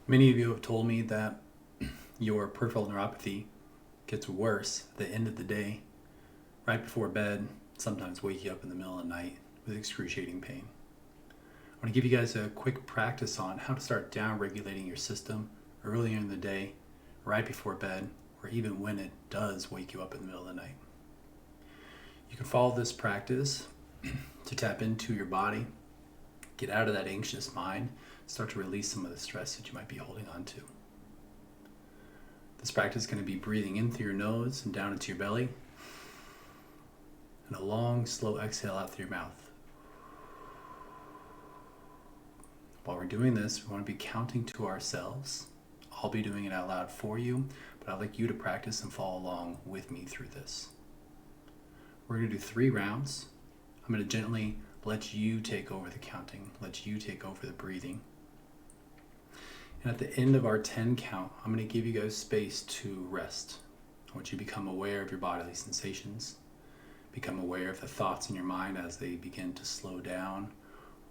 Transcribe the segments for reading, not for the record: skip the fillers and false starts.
Many of you have told me that your peripheral neuropathy gets worse at the end of the day, right before bed, sometimes wake you up in the middle of the night with excruciating pain. I want to give you guys a quick practice on how to start down regulating your system earlier in the day, right before bed, or even when it does wake you up in the middle of the night. You can follow this practice to tap into your body, get out of that anxious mind, start to release some of the stress that you might be holding on to. This practice is going to be breathing in through your nose and down into your belly, and a long, slow exhale out through your mouth. While we're doing this, we want to be counting to ourselves. I'll be doing it out loud for you, but I'd like you to practice and follow along with me through this. We're going to do 3 rounds. I'm going to gently let you take over the counting, let you take over the breathing. And at the end of our 10 count, I'm going to give you guys space to rest. I want you to become aware of your bodily sensations, become aware of the thoughts in your mind as they begin to slow down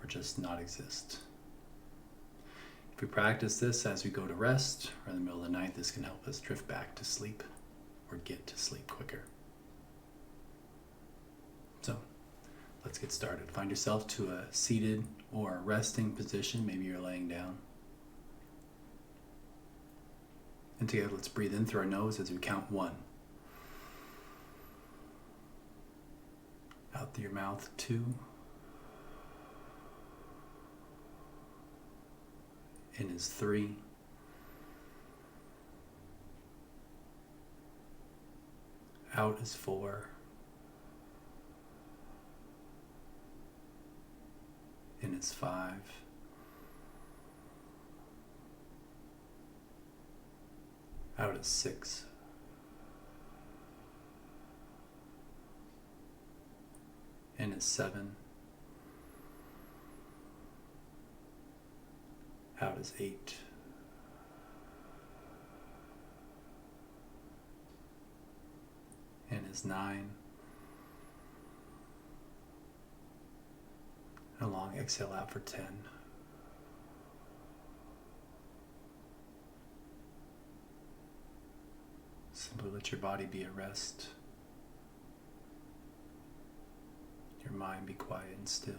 or just not exist. If we practice this as we go to rest or in the middle of the night, this can help us drift back to sleep or get to sleep quicker. So let's get started. Find yourself to a seated or a resting position. Maybe you're laying down. And together, let's breathe in through our nose as we count 1. Out through your mouth, 2. In is 3. Out is 4. In is 5. Out is 6. In is 7. Out is 8. In is 9. And a long exhale out for 10. Simply let your body be at rest. Your mind be quiet and still.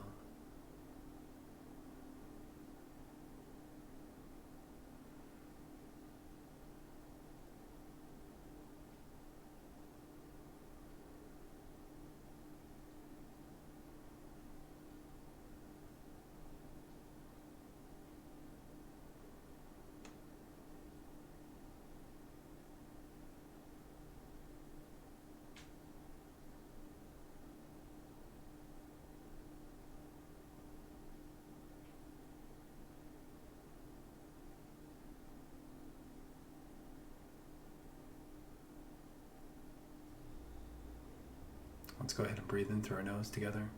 Let's go ahead and breathe in through our nose together.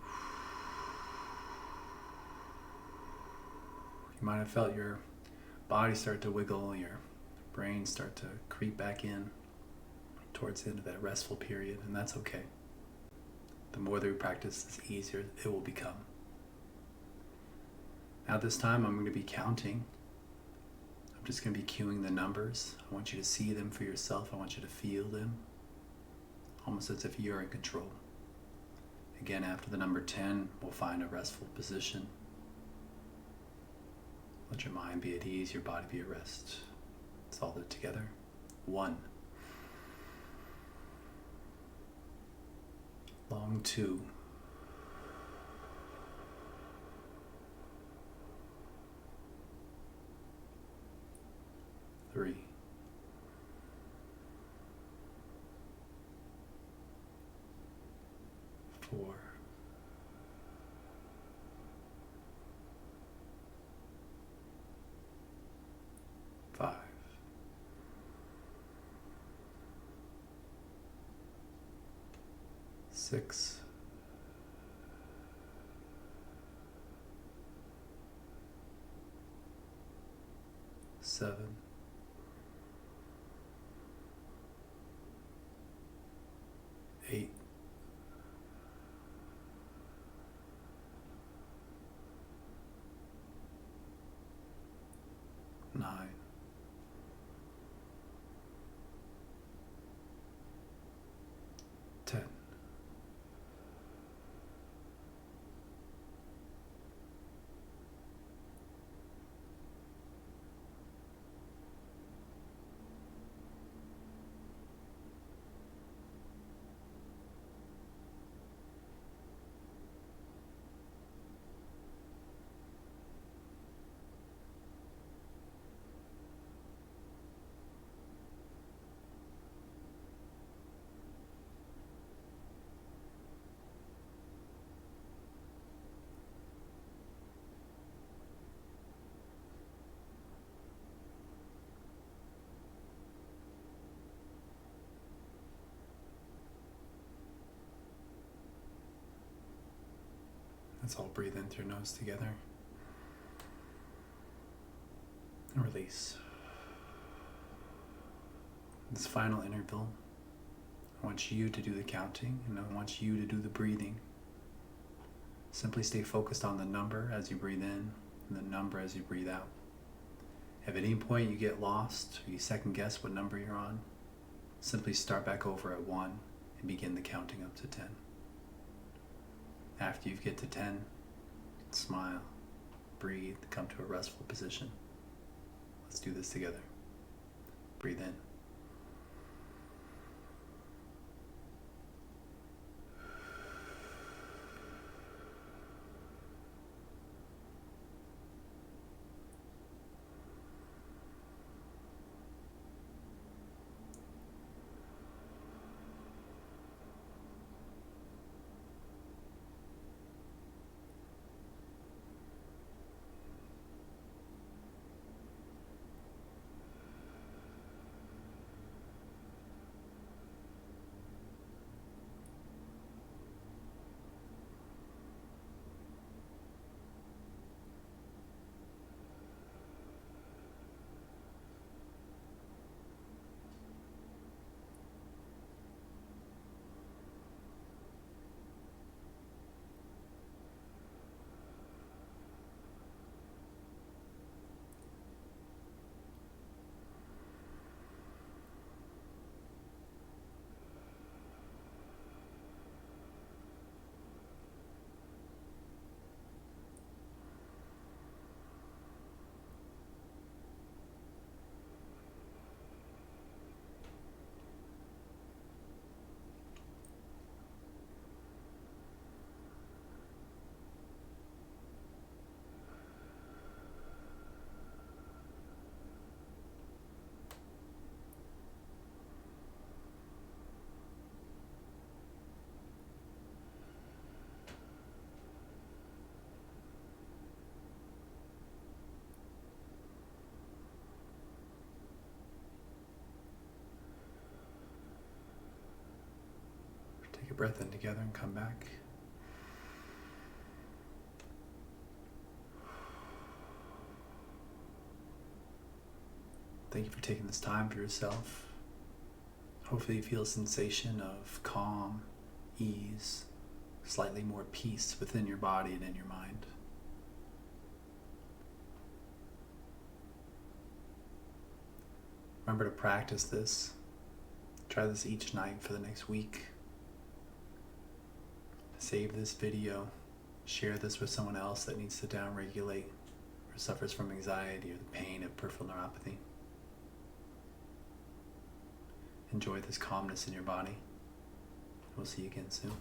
You might have felt your body start to wiggle, your brain start to creep back in towards the end of that restful period, and that's okay. The more that we practice, the easier it will become. Now this time I'm going to be counting. I'm just going to be cueing the numbers. I want you to see them for yourself. I want you to feel them, almost as if you're in control. Again, after the number 10, we'll find a restful position. Let your mind be at ease, your body be at rest. Let's all do it together. 1. Long 2. 3. 4. 5. 6. 7. 8. 9. Let's all breathe in through your nose together. And release. This final interval, I want you to do the counting and I want you to do the breathing. Simply stay focused on the number as you breathe in and the number as you breathe out. If at any point you get lost or you second guess what number you're on, simply start back over at 1 and begin the counting up to 10. After you get to 10, smile, breathe, come to a restful position. Let's do this together. Breathe in. Take a breath in together and come back. Thank you for taking this time for yourself. Hopefully you feel a sensation of calm, ease, slightly more peace within your body and in your mind. Remember to practice this. Try this each night for the next week. Save this video. Share this with someone else that needs to downregulate or suffers from anxiety or the pain of peripheral neuropathy. Enjoy this calmness in your body. We'll see you again soon.